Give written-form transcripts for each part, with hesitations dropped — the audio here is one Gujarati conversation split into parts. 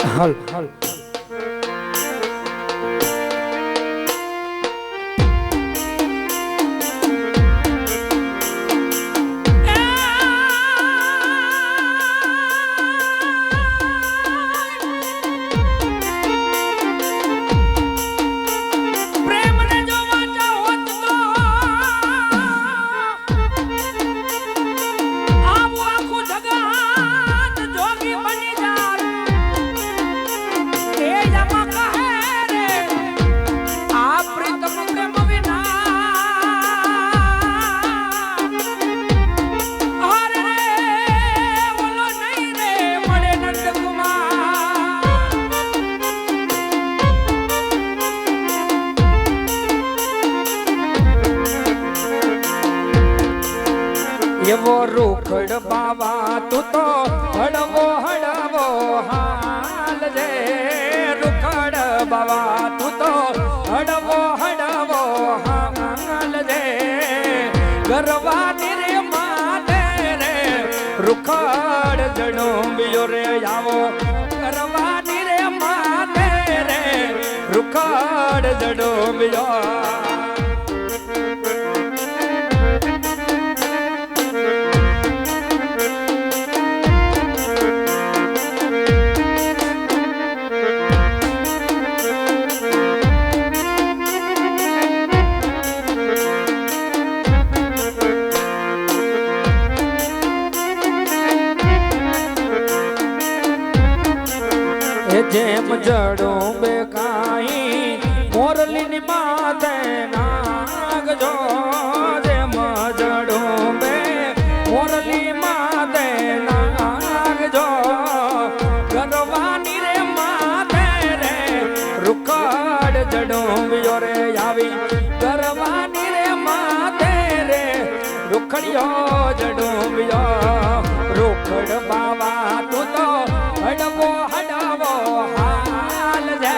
હલ હલ એવો રૂખડ બાવા તું તો હળવો હળવો હાલ જે રૂખડ બાવા તું તો હળવો હળવો હાલ જે ગરવાની રે માને રે રૂખડ જડુંબિયો રે આવો ગરવાની રે માને રે રૂખડ જડુંબિયો જેમ જડું બે કાઈ મોરલી ની માથે નાગજો જેમ જડું બે મોરલી માથે નાગજો ગરવાની રે માથે રે રૂખડ જડુંબિયો રે આવી ગરવાની રે માથે રે રૂખડિયો જડુંબિયો રૂખડ બાવા તું તો હડવો હડવો હાલ જે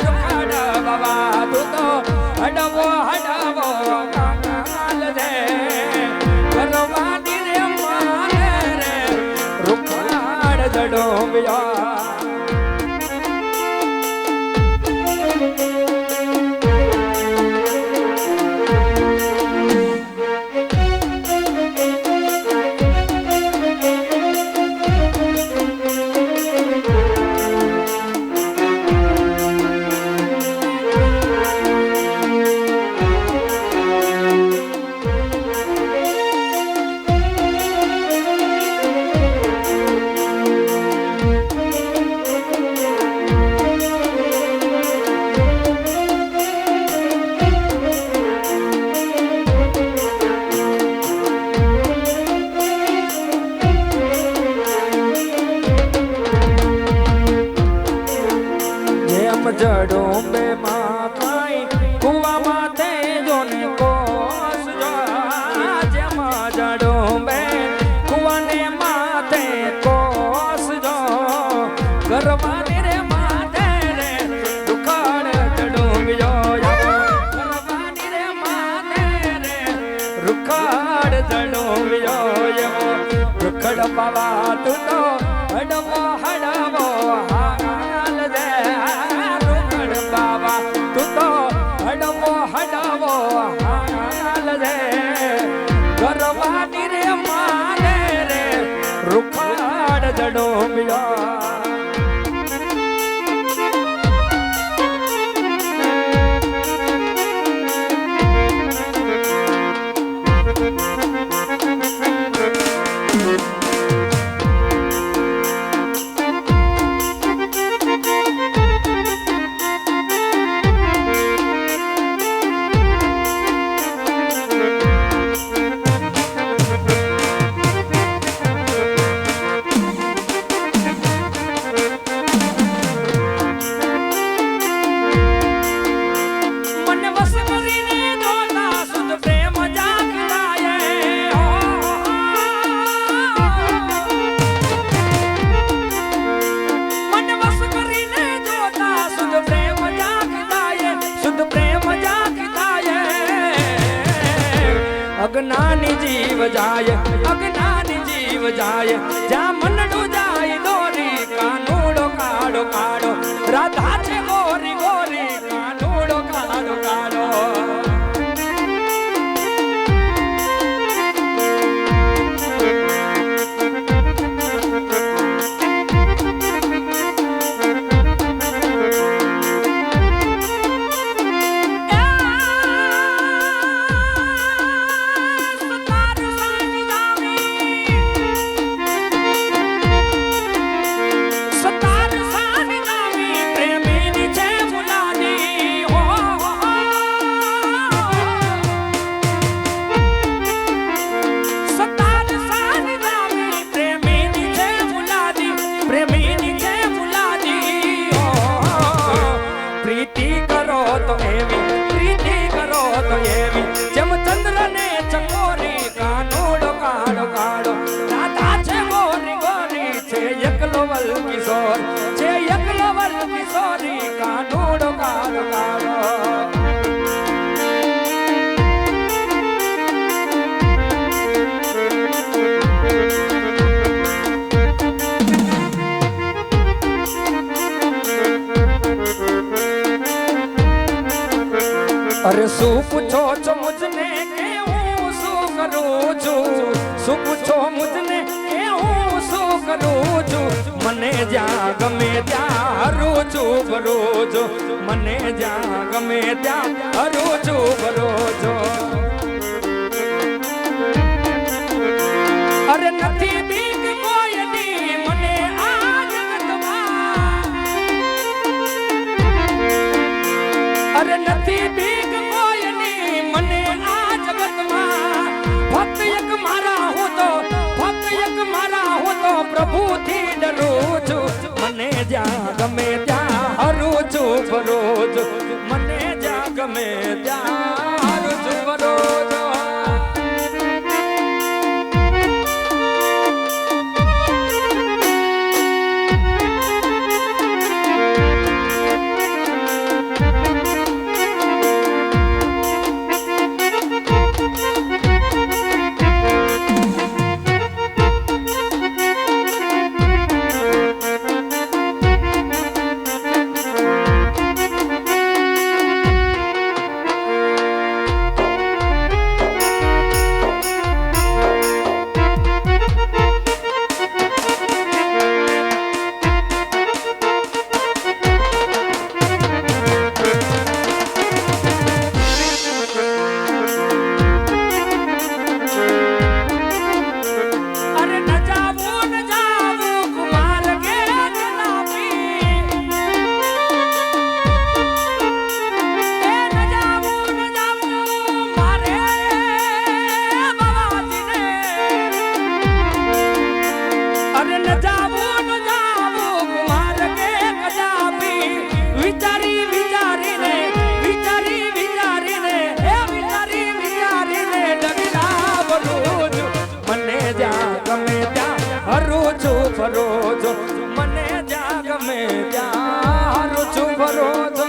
રૂખડ બાવા તું તો હડવો હડવો હાલ જે ગરવાની રે માને રે રૂખડ જડુંબિયો જડું બે માથાઈ કુવા માથે જોને કોસ જો જેમ જડું બે કુવાને માથે કોસ જો ગરવાની રે માથે રે રૂખડ જડુંબિયો ગરવાની રે માથે રે રૂખડ જડુંબિયો રૂખડ બાવા તું તો હડવો હડવો હાલ દે બાવા તું તો હડવો હડવો હાલ રે ગરવાની રે માને રે રૂખડ જડુંબિયો અજ્ઞાની જીવ જાય અજ્ઞાની જીવ જાય જ્યાં મનડું જાય દોરી કાનુડો કાઢ લવલ કિશોર છે એક લવલ કિશોરી કાનોડો કારો કારો अरे सु पूछो छो मुझने के हूँ सु करूँ छू सु पूछो मुझने के हूँ सु करूँ छू मने जा गमे त्या रोजू बरोजो मने जा गमे त्या रोजू बरोजो अरे नथी बीक कोयनी मने आ जगतમાં अरे नथी बीक कोयनी मने आ जगतમાં फक्त एक मारा हो तो प्रभु थी डरूं છું મને જ્યાં ગમે ત્યાં હરું છું ફરોજ મને જ્યાં ગમે ત્યાં હરું છું ફરોજ ફરોજો મને જ્યાં ગમે ત્યાં હારું છું ફરોજો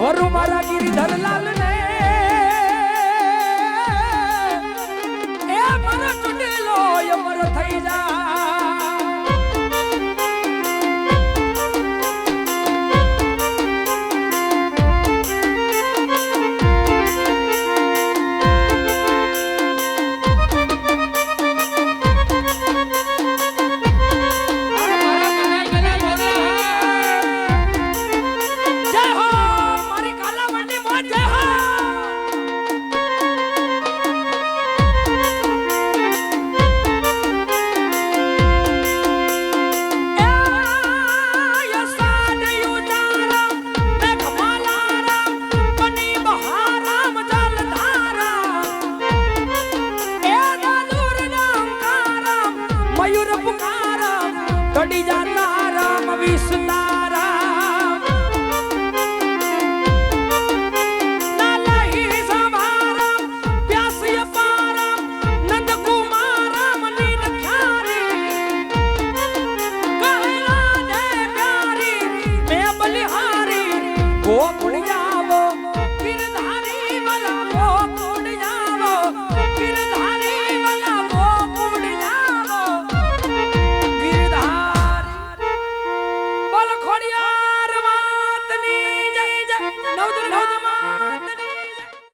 વરુ મારા ગિરિધર લાલ ને એ મારો ચૂંટેલો અમર થઈ જા ગોપ